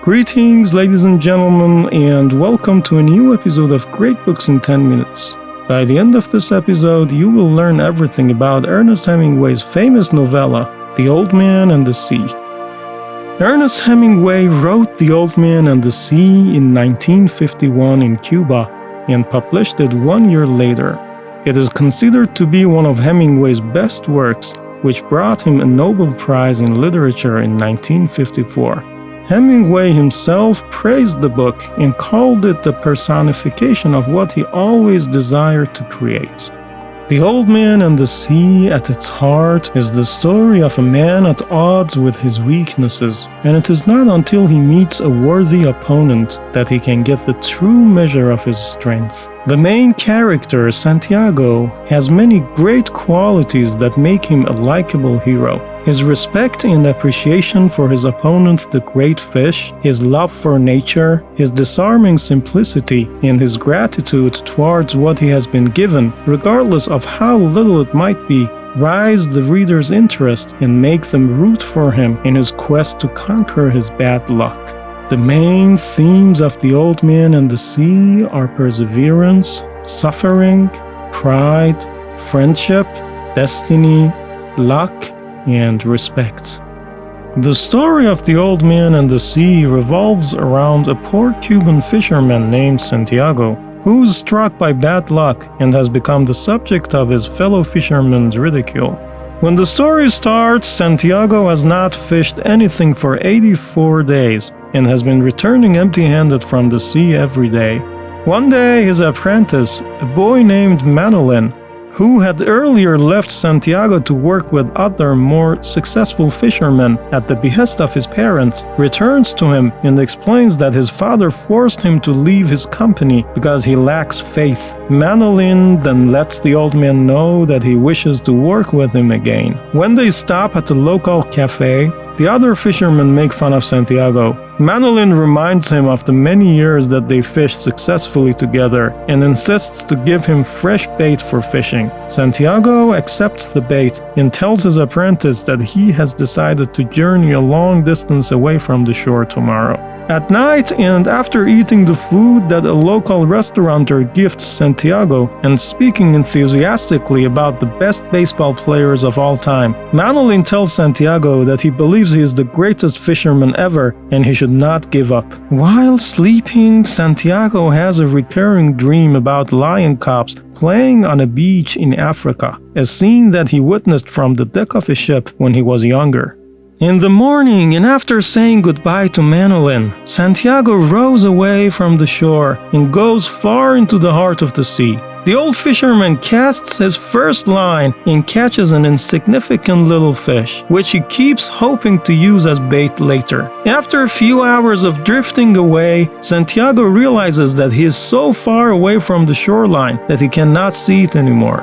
Greetings, ladies and gentlemen, and welcome to a new episode of Great Books in 10 Minutes. By the end of this episode, you will learn everything about Ernest Hemingway's famous novella, The Old Man and the Sea. Ernest Hemingway wrote The Old Man and the Sea in 1951 in Cuba and published it 1 year later. It is considered to be one of Hemingway's best works, which brought him a Nobel Prize in Literature in 1954. Hemingway himself praised the book and called it the personification of what he always desired to create. The Old Man and the Sea, at its heart, is the story of a man at odds with his weaknesses, and it is not until he meets a worthy opponent that he can get the true measure of his strength. The main character, Santiago, has many great qualities that make him a likable hero. His respect and appreciation for his opponent, the great fish, his love for nature, his disarming simplicity, and his gratitude towards what he has been given, regardless of how little it might be, rise the reader's interest and make them root for him in his quest to conquer his bad luck. The main themes of The Old Man and the Sea are perseverance, suffering, pride, friendship, destiny, luck, and respect. The story of The Old Man and the Sea revolves around a poor Cuban fisherman named Santiago, who is struck by bad luck and has become the subject of his fellow fishermen's ridicule. When the story starts, Santiago has not fished anything for 84 days and has been returning empty-handed from the sea every day. One day, his apprentice, a boy named Manolin, who had earlier left Santiago to work with other more successful fishermen at the behest of his parents, returns to him and explains that his father forced him to leave his company because he lacks faith. Manolin then lets the old man know that he wishes to work with him again. When they stop at a local cafe, the other fishermen make fun of Santiago. Manolin reminds him of the many years that they fished successfully together and insists to give him fresh bait for fishing. Santiago accepts the bait and tells his apprentice that he has decided to journey a long distance away from the shore tomorrow. At night, and after eating the food that a local restaurateur gifts Santiago and speaking enthusiastically about the best baseball players of all time, Manolin tells Santiago that he believes he is the greatest fisherman ever and he should not give up. While sleeping, Santiago has a recurring dream about lion cubs playing on a beach in Africa, a scene that he witnessed from the deck of a ship when he was younger. In the morning, and after saying goodbye to Manolin, Santiago rows away from the shore and goes far into the heart of the sea. The old fisherman casts his first line and catches an insignificant little fish, which he keeps hoping to use as bait later. After a few hours of drifting away, Santiago realizes that he is so far away from the shoreline that he cannot see it anymore.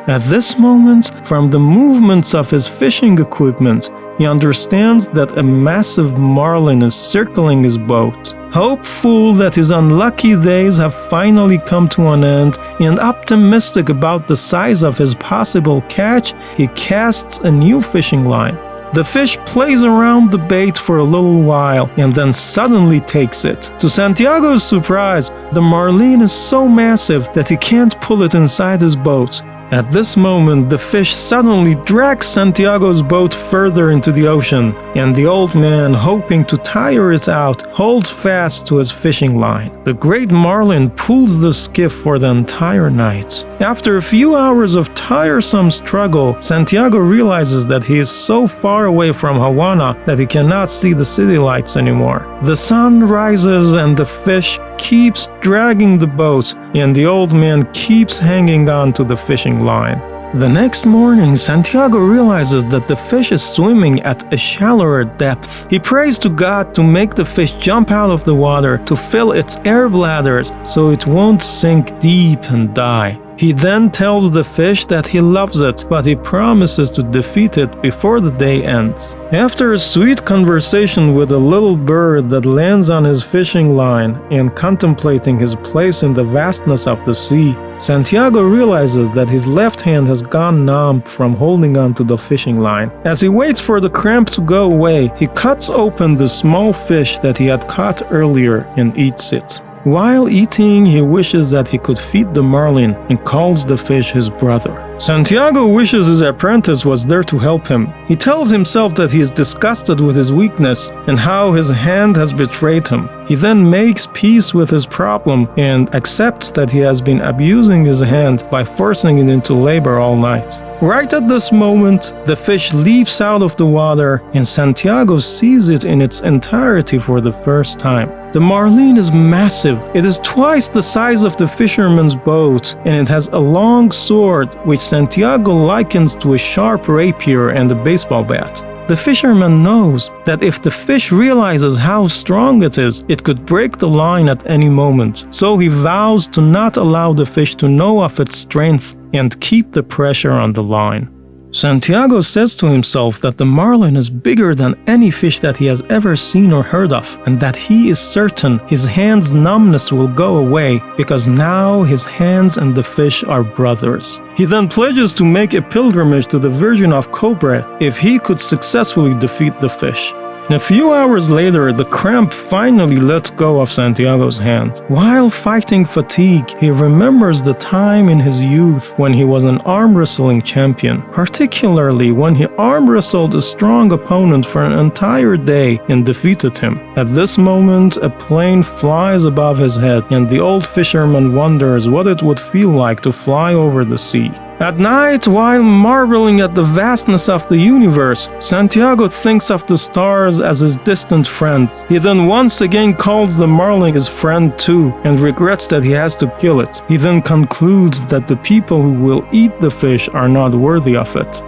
At this moment, from the movements of his fishing equipment, he understands that a massive marlin is circling his boat. Hopeful that his unlucky days have finally come to an end and optimistic about the size of his possible catch, he casts a new fishing line. The fish plays around the bait for a little while and then suddenly takes it. To Santiago's surprise, the marlin is so massive that he can't pull it inside his boat. At this moment, the fish suddenly drags Santiago's boat further into the ocean, and the old man, hoping to tire it out, holds fast to his fishing line. The great marlin pulls the skiff for the entire night. After a few hours of tiresome struggle, Santiago realizes that he is so far away from Havana that he cannot see the city lights anymore. The sun rises and the fish keeps dragging the boat, and the old man keeps hanging on to the fishing line. The next morning, Santiago realizes that the fish is swimming at a shallower depth. He prays to God to make the fish jump out of the water to fill its air bladders so it won't sink deep and die. He then tells the fish that he loves it, but he promises to defeat it before the day ends. After a sweet conversation with a little bird that lands on his fishing line and contemplating his place in the vastness of the sea, Santiago realizes that his left hand has gone numb from holding on to the fishing line. As he waits for the cramp to go away, he cuts open the small fish that he had caught earlier and eats it. While eating, he wishes that he could feed the marlin and calls the fish his brother. Santiago wishes his apprentice was there to help him. He tells himself that he is disgusted with his weakness and how his hand has betrayed him. He then makes peace with his problem and accepts that he has been abusing his hand by forcing it into labor all night. Right at this moment, the fish leaps out of the water and Santiago sees it in its entirety for the first time. The marlin is massive. It is twice the size of the fisherman's boat, and it has a long sword which Santiago likens to a sharp rapier and a baseball bat. The fisherman knows that if the fish realizes how strong it is, it could break the line at any moment, so he vows to not allow the fish to know of its strength and keep the pressure on the line. Santiago says to himself that the marlin is bigger than any fish that he has ever seen or heard of, and that he is certain his hand's numbness will go away because now his hands and the fish are brothers. He then pledges to make a pilgrimage to the Virgin of Cobre if he could successfully defeat the fish. A few hours later, the cramp finally lets go of Santiago's hand. While fighting fatigue, he remembers the time in his youth when he was an arm wrestling champion, particularly when he arm wrestled a strong opponent for an entire day and defeated him. At this moment, a plane flies above his head, and the old fisherman wonders what it would feel like to fly over the sea. At night, while marveling at the vastness of the universe, Santiago thinks of the stars as his distant friends. He then once again calls the marlin his friend too, and regrets that he has to kill it. He then concludes that the people who will eat the fish are not worthy of it.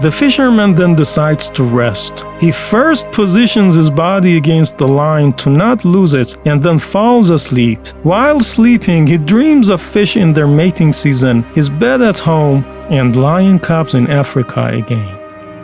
The fisherman then decides to rest. He first positions his body against the line to not lose it and then falls asleep. While sleeping, he dreams of fish in their mating season, his bed at home, and lion cubs in Africa again.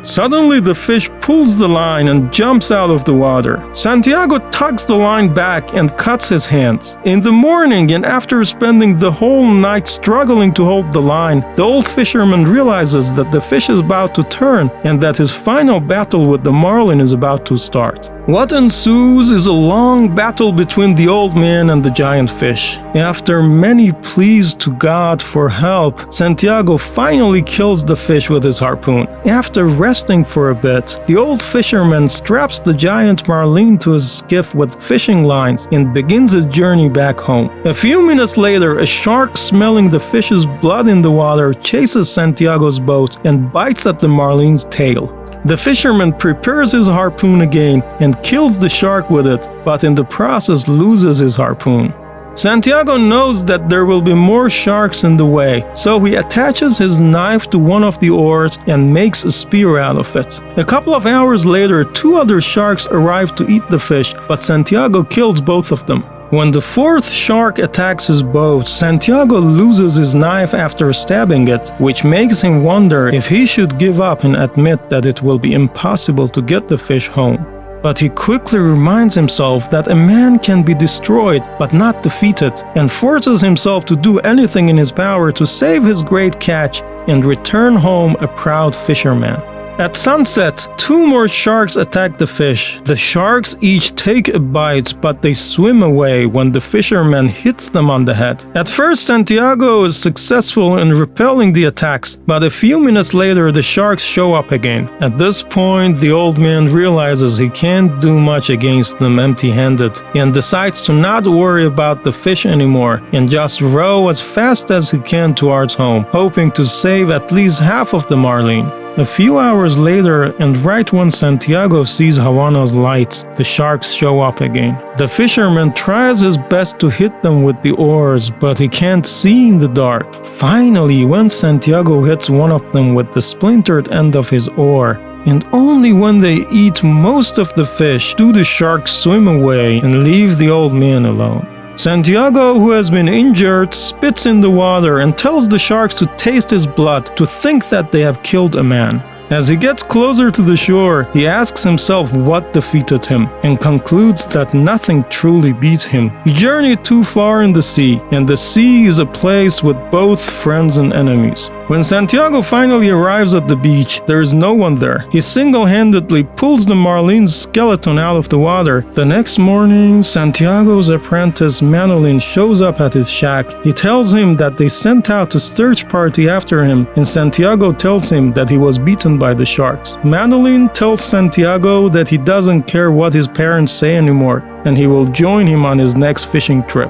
Suddenly, the fish pulls the line and jumps out of the water. Santiago tugs the line back and cuts his hands. In the morning, and after spending the whole night struggling to hold the line, the old fisherman realizes that the fish is about to turn and that his final battle with the marlin is about to start. What ensues is a long battle between the old man and the giant fish. After many pleas to God for help, Santiago finally kills the fish with his harpoon. After resting for a bit, the old fisherman straps the giant marlin to his skiff with fishing lines and begins his journey back home. A few minutes later, a shark smelling the fish's blood in the water chases Santiago's boat and bites at the marlin's tail. The fisherman prepares his harpoon again and kills the shark with it, but in the process loses his harpoon. Santiago knows that there will be more sharks in the way, so he attaches his knife to one of the oars and makes a spear out of it. A couple of hours later, two other sharks arrive to eat the fish, but Santiago kills both of them. When the fourth shark attacks his boat, Santiago loses his knife after stabbing it, which makes him wonder if he should give up and admit that it will be impossible to get the fish home. But he quickly reminds himself that a man can be destroyed but not defeated, and forces himself to do anything in his power to save his great catch and return home a proud fisherman. At sunset, two more sharks attack the fish. The sharks each take a bite, but they swim away when the fisherman hits them on the head. At first, Santiago is successful in repelling the attacks, but a few minutes later, the sharks show up again. At this point, the old man realizes he can't do much against them empty-handed and decides to not worry about the fish anymore and just row as fast as he can towards home, hoping to save at least half of the marlin. A few hours later, and right when Santiago sees Havana's lights, the sharks show up again. The fisherman tries his best to hit them with the oars, but he can't see in the dark. Finally, when Santiago hits one of them with the splintered end of his oar, and only when they eat most of the fish do the sharks swim away and leave the old man alone. Santiago, who has been injured, spits in the water and tells the sharks to taste his blood to think that they have killed a man. As he gets closer to the shore, he asks himself what defeated him and concludes that nothing truly beat him. He journeyed too far in the sea, and the sea is a place with both friends and enemies. When Santiago finally arrives at the beach, there is no one there. He single-handedly pulls the marlin's skeleton out of the water. The next morning, Santiago's apprentice Manolin shows up at his shack. He tells him that they sent out a search party after him, and Santiago tells him that he was beaten by the sharks. Manolin tells Santiago that he doesn't care what his parents say anymore, and he will join him on his next fishing trip.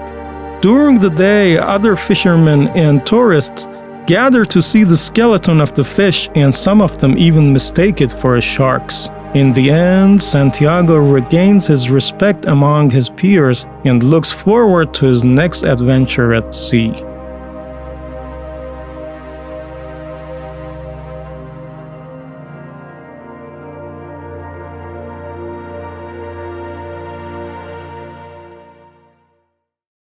During the day, other fishermen and tourists gather to see the skeleton of the fish, and some of them even mistake it for a shark's. In the end, Santiago regains his respect among his peers and looks forward to his next adventure at sea.